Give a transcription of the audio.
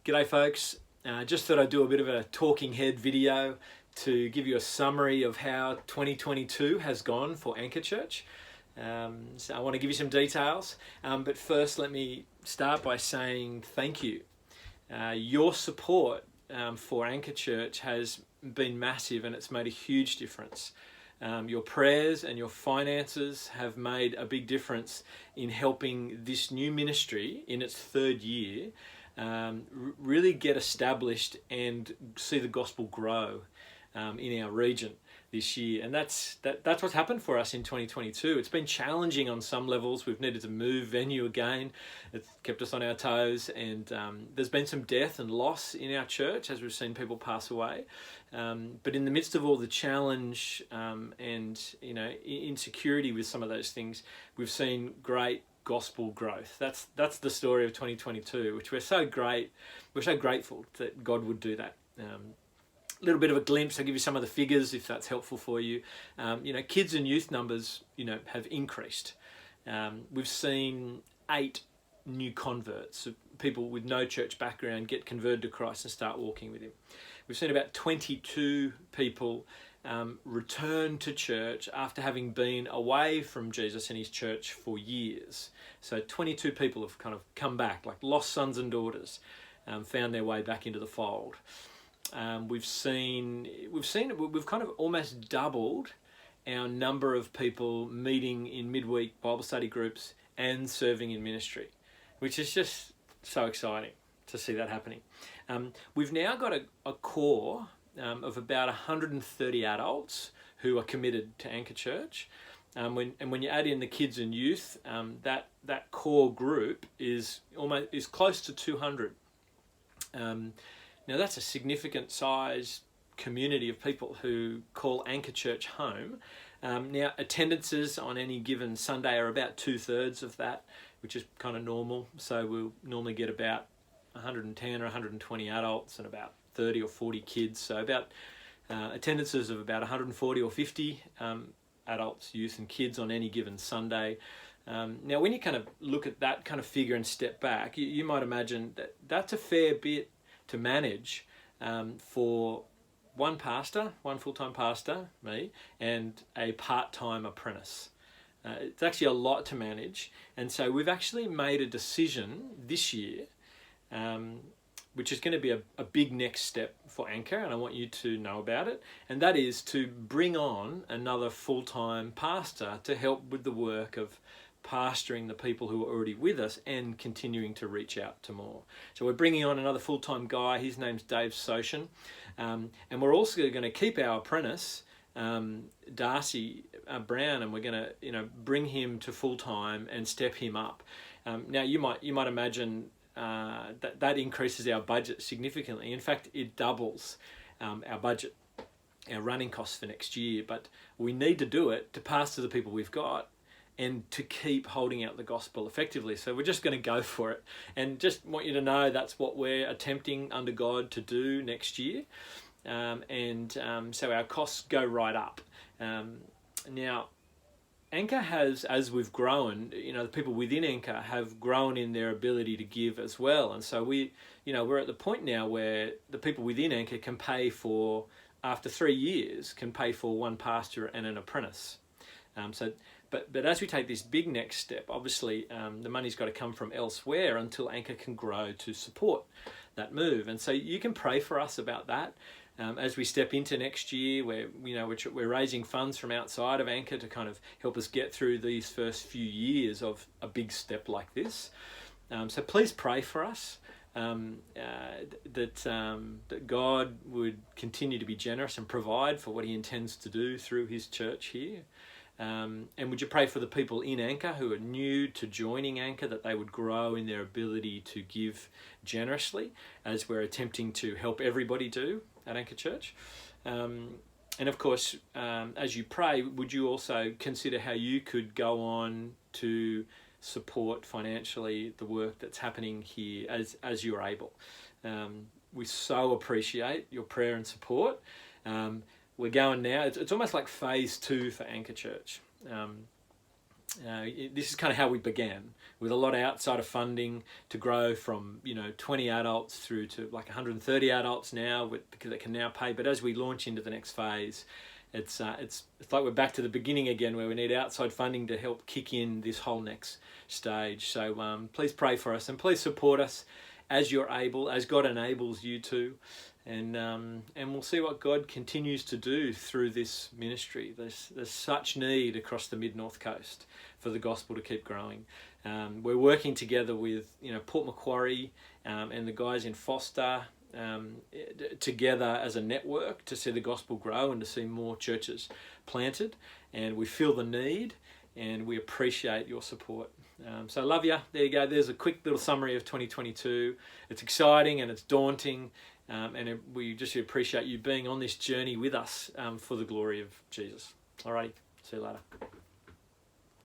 G'day folks, just thought I'd do a bit of a talking head video to give you a summary of how 2022 has gone for Anchor Church. So I want to give you some details, but first let me start by saying thank you. Your support for Anchor Church has been massive and it's made a huge difference. Your prayers and your finances have made a big difference in helping this new ministry in its third year really get established and see the gospel grow in our region this year. And that's what's happened for us in 2022. It's been challenging on some levels. We've needed to move venue again. It's kept us on our toes, and there's been some death and loss in our church as we've seen people pass away. But in the midst of all the challenge and insecurity with some of those things, we've seen great gospel growth. That's the story of 2022, which we're so grateful that God would do that. A little bit of a glimpse. I'll give you some of the figures if that's helpful for you. Kids and youth numbers, have increased. We've seen 8 new converts, people with no church background, get converted to Christ and start walking with Him. We've seen about 22 people return to church after having been away from Jesus and His church for years. So 22 people have kind of come back, like lost sons and daughters, found their way back into the fold. We've kind of almost doubled our number of people meeting in midweek Bible study groups and serving in ministry, which is just so exciting to see that happening. We've now got a core of about 130 adults who are committed to Anchor Church. When you add in the kids and youth, that core group is close to 200. Now that's a significant size community of people who call Anchor Church home. Now attendances on any given Sunday are about 2/3 of that, which is kind of normal. So we'll normally get about 110 or 120 adults and about 30 or 40 kids. So about attendances of about 140 or 50 adults, youth and kids on any given Sunday. Now when you kind of look at that kind of figure and step back, you might imagine that that's a fair bit to manage for one full-time pastor, me, and a part-time apprentice. It's actually a lot to manage, and so we've actually made a decision this year, which is going to be a big next step for Anchor, and I want you to know about it, and that is to bring on another full-time pastor to help with the work of pastoring the people who are already with us and continuing to reach out to more. So we're bringing on another full-time guy. His name's Dave Soshin, and we're also going to keep our apprentice Darcy Brown, and we're going to bring him to full-time and step him up. Now you might imagine that increases our budget significantly. In fact, it doubles our budget, our running costs for next year, but we need to do it to pastor the people we've got and to keep holding out the gospel effectively. So we're just going to go for it, and just want you to know that's what we're attempting under God to do next year. So our costs go right up. Now, Anchor has, as we've grown, the people within Anchor have grown in their ability to give as well. And so we're at the point now where the people within Anchor can pay for, after 3 years, can pay for one pastor and an apprentice. But as we take this big next step, obviously the money's got to come from elsewhere until Anchor can grow to support that move. And so you can pray for us about that. As we step into next year, where we're raising funds from outside of Anchor to kind of help us get through these first few years of a big step like this. So please pray for us that God would continue to be generous and provide for what He intends to do through His church here. And would you pray for the people in Anchor who are new to joining Anchor, that they would grow in their ability to give generously, as we're attempting to help everybody do at Anchor Church. And of course, as you pray, would you also consider how you could go on to support financially the work that's happening here as you're able. We so appreciate your prayer and support. We're going now, it's almost like phase 2 for Anchor Church. this is kind of how we began, with a lot outside of funding to grow from 20 adults through to like 130 adults now, because it can now pay. But as we launch into the next phase, it's like we're back to the beginning again, where we need outside funding to help kick in this whole next stage. So please pray for us, and please support us as you're able, as God enables you to. And we'll see what God continues to do through this ministry. There's such need across the Mid-North Coast for the gospel to keep growing. We're working together with Port Macquarie and the guys in Foster together as a network to see the gospel grow and to see more churches planted. And we feel the need, and we appreciate your support. So I love you. There you go. There's a quick little summary of 2022. It's exciting and it's daunting. We just appreciate you being on this journey with us for the glory of Jesus. All right, see you later.